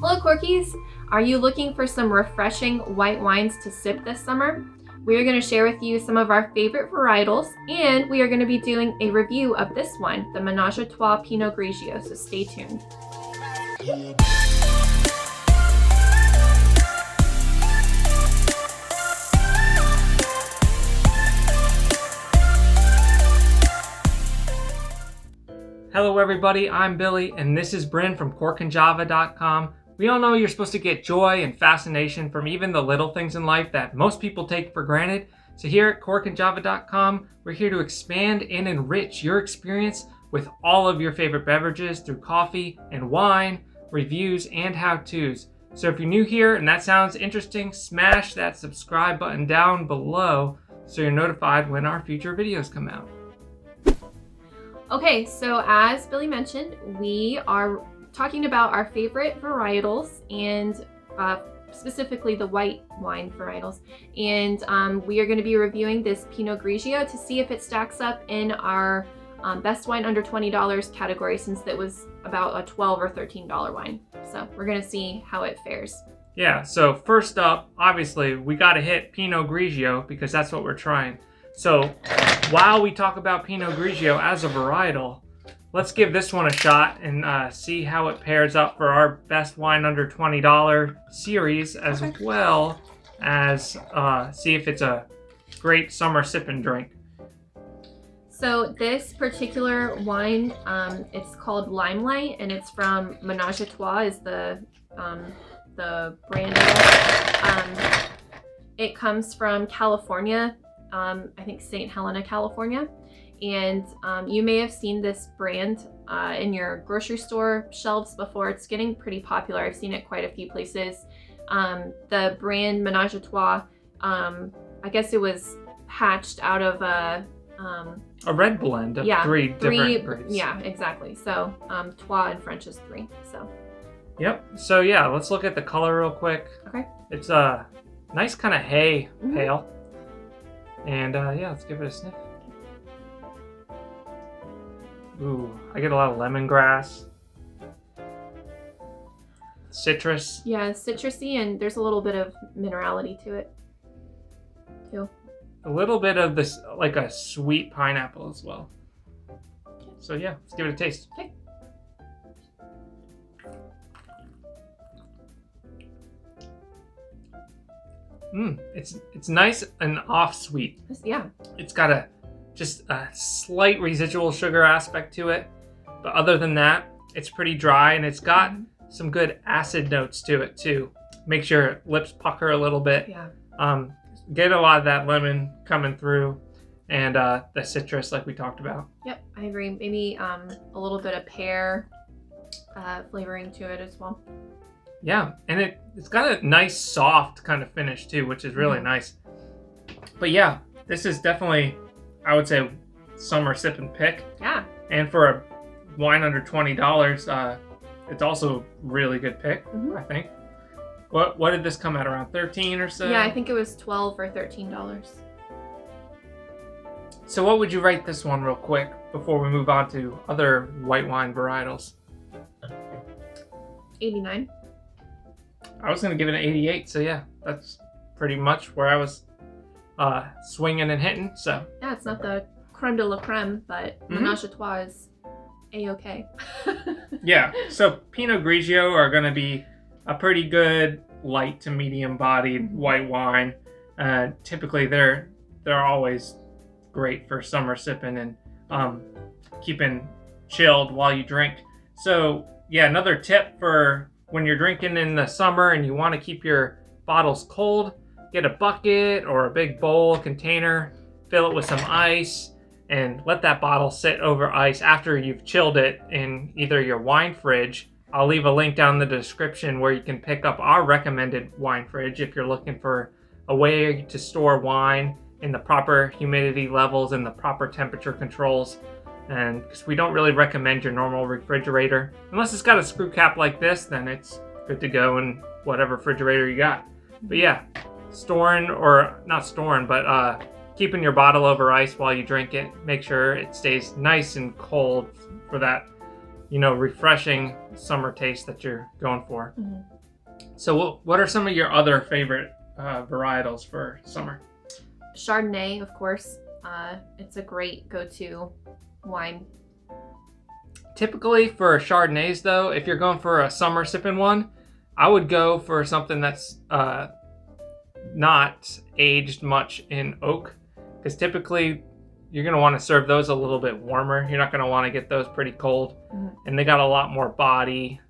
Hello Corkies! Are you looking for some refreshing white wines to sip this summer? We are going to share with you some of our favorite varietals, and we are going to be doing a review of this one, the Menage a Trois Pinot Grigio, so stay tuned. Hello everybody, I'm Billy, and this is Bryn from corkandjava.com. We all know you're supposed to get joy and fascination from even the little things in life that most people take for granted. So here at corkandjava.com, we're here to expand and enrich your experience with all of your favorite beverages through coffee and wine, reviews, and how-tos. So if you're new here and that sounds interesting, smash that subscribe button down below so you're notified when our future videos come out. Okay, so as Billy mentioned, we are talking about our favorite varietals and specifically the white wine varietals. And we are going to be reviewing this Pinot Grigio to see if it stacks up in our best wine under $20 category, since that was about a $12 or $13 wine. So we're going to see how it fares. Yeah, so first up, obviously, we got to hit Pinot Grigio because that's what we're trying. So while we talk about Pinot Grigio as a varietal, let's give this one a shot and see how it pairs up for our best wine under $20 series, as well as see if it's a great summer sipping drink. So this particular wine, it's called Limelight, and it's from Menage a Trois is the brand. It comes from California. I think St. Helena, California. And you may have seen this brand in your grocery store shelves before. It's getting pretty popular. I've seen it quite a few places. The brand Menage a Trois, I guess it was hatched out of a red blend of three different breeds. Yeah, exactly. So Trois in French is 3. So. Yep. So yeah, let's look at the color real quick. Okay. It's a nice kind of hay pale. And yeah, let's give it a sniff. Ooh, I get a lot of lemongrass. Citrus. Yeah, citrusy, and there's a little bit of minerality to it, too. A little bit of this, like a sweet pineapple as well. So yeah, let's give it a taste. Okay. It's nice and off sweet. Yeah. It's got just a slight residual sugar aspect to it, but other than that, it's pretty dry, and it's got some good acid notes to it too. Makes your lips pucker a little bit. Yeah. Get a lot of that lemon coming through, and the citrus like we talked about. Yep, I agree. Maybe a little bit of pear flavoring to it as well. Yeah, and it's got a nice soft kind of finish too, which is really nice. But yeah, this is definitely, I would say, summer sip and pick. Yeah. And for a wine under $20, it's also a really good pick, I think. What did this come at, around 13 or so? Yeah, I think it was $12 or $13. So what would you rate this one real quick before we move on to other white wine varietals? 89. I was going to give it an 88, so yeah, that's pretty much where I was swinging and hitting, so. Yeah, it's not the creme de la creme, but Menage a Trois is A-okay. Yeah, so Pinot Grigio are going to be a pretty good light to medium bodied white wine. Typically they're always great for summer sipping and keeping chilled while you drink. So yeah, another tip for when you're drinking in the summer and you want to keep your bottles cold, get a bucket or a big bowl container, fill it with some ice, and let that bottle sit over ice after you've chilled it in either your wine fridge. I'll leave a link down in the description where you can pick up our recommended wine fridge if you're looking for a way to store wine in the proper humidity levels and the proper temperature controls. And because we don't really recommend your normal refrigerator. Unless it's got a screw cap like this, then it's good to go in whatever refrigerator you got. But yeah, keeping your bottle over ice while you drink it. Make sure it stays nice and cold for that refreshing summer taste that you're going for. So what are some of your other favorite varietals for summer? Chardonnay, of course. It's a great go-to wine. Typically for Chardonnays though, if you're going for a summer sipping one, I would go for something that's not aged much in oak, because typically you're going to want to serve those a little bit warmer. You're not going to want to get those pretty cold, and they got a lot more body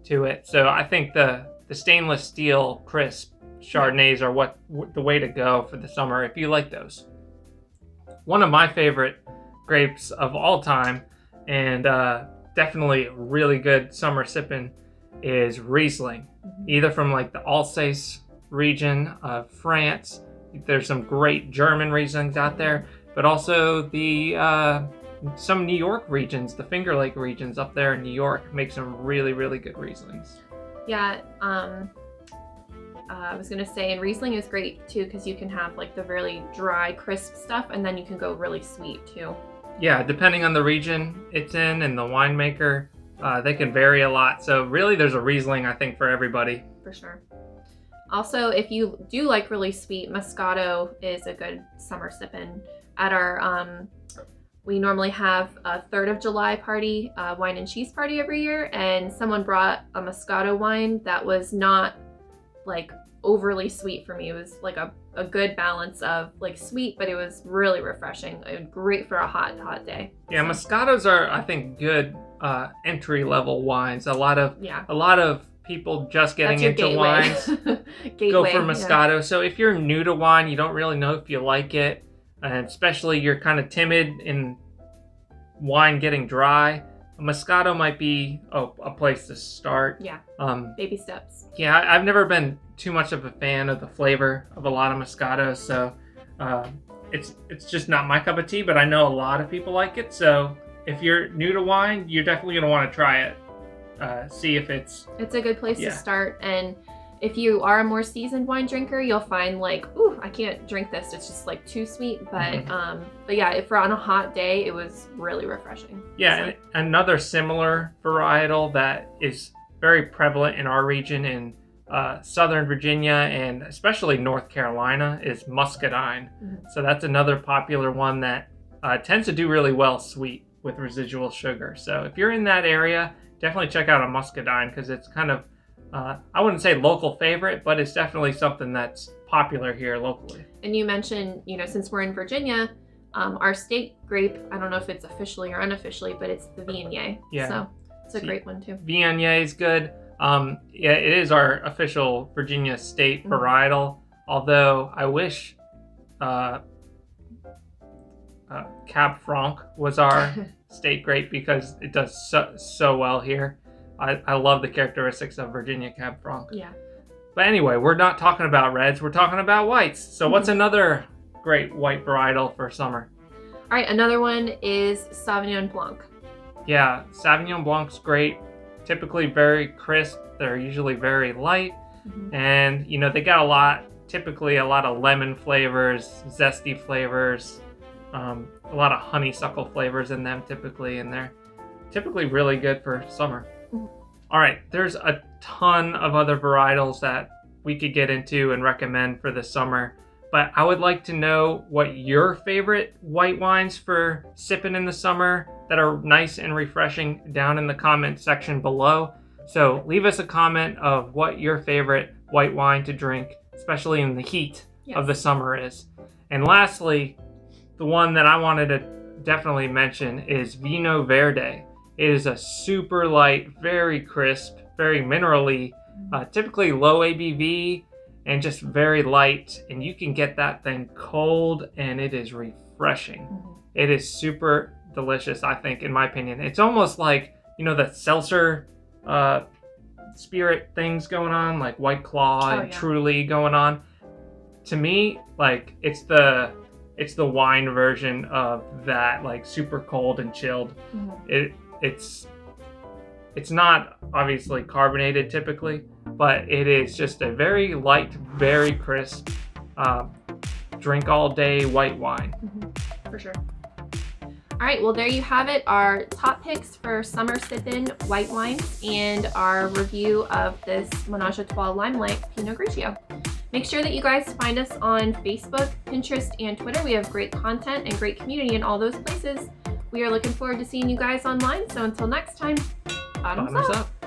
to it. So I think the stainless steel crisp Chardonnays are the way to go for the summer if you like those. One of my favorite grapes of all time, and definitely really good summer sipping, is Riesling. Either from like the Alsace region of France. There's some great German Rieslings out there, but also the some New York regions, the Finger Lake regions up there in New York, make some really, really good Rieslings. Yeah, I was gonna say, and Riesling is great too, because you can have like the really dry, crisp stuff, and then you can go really sweet too. Yeah, depending on the region it's in and the winemaker, they can vary a lot. So really, there's a Riesling, I think, for everybody. For sure. Also, if you do like really sweet, Moscato is a good summer sippin'. At our, we normally have a 3rd of July party, wine and cheese party every year, and someone brought a Moscato wine that was not like overly sweet for me. It was like a good balance of like sweet, but it was really refreshing. It was great for a hot day. Yeah, Moscatos are, I think, good entry-level wines. A lot of people just getting into wines go for Moscato. Yeah. So if you're new to wine, you don't really know if you like it, and especially you're kind of timid in wine getting dry, Moscato might be a place to start. Yeah. Baby steps. Yeah, I've never been too much of a fan of the flavor of a lot of Moscatos, so it's just not my cup of tea, but I know a lot of people like it. So if you're new to wine, you're definitely going to want to try it. See if it's a good place to start. And if you are a more seasoned wine drinker, you'll find like, ooh, I can't drink this, it's just like too sweet. But yeah, if we're on a hot day, it was really refreshing. Yeah. So. And another similar varietal that is very prevalent in our region in Southern Virginia and especially North Carolina is Muscadine. So that's another popular one that tends to do really well sweet with residual sugar. So if you're in that area, definitely check out a Muscadine, because it's kind of, I wouldn't say local favorite, but it's definitely something that's popular here locally. And you mentioned, since we're in Virginia, our state grape, I don't know if it's officially or unofficially, but it's the Viognier. Yeah. So it's a great one too. Viognier is good. Yeah, it is our official Virginia state varietal, although I wish Cab Franc was our state grape, because it does so well here. I love the characteristics of Virginia Cab Franc. Yeah. But anyway, we're not talking about reds, we're talking about whites. So what's another great white varietal for summer? All right, another one is Sauvignon Blanc. Yeah, Sauvignon Blanc's great. Typically very crisp. They're usually very light. And, they got typically a lot of lemon flavors, zesty flavors, a lot of honeysuckle flavors in them typically, and they're typically really good for summer. All right, there's a ton of other varietals that we could get into and recommend for the summer, but I would like to know what your favorite white wines for sipping in the summer that are nice and refreshing down in the comment section below. So leave us a comment of what your favorite white wine to drink, especially in the heat of the summer is. And lastly, the one that I wanted to definitely mention is Vino Verde. It is a super light, very crisp, very minerally, typically low ABV, and just very light. And you can get that thing cold, and it is refreshing. It is super delicious, I think, in my opinion. It's almost like, the seltzer spirit things going on, like White Claw and Truly going on. To me, like, it's the wine version of that, like super cold and chilled. It's not obviously carbonated typically, but it is just a very light, very crisp, drink all day white wine. For sure. All right, well, there you have it, our top picks for summer sip-in white wines and our review of this Menage a Trois Limelight Pinot Grigio. Make sure that you guys find us on Facebook, Pinterest, and Twitter. We have great content and great community in all those places. We are looking forward to seeing you guys online. So until next time, bottoms up.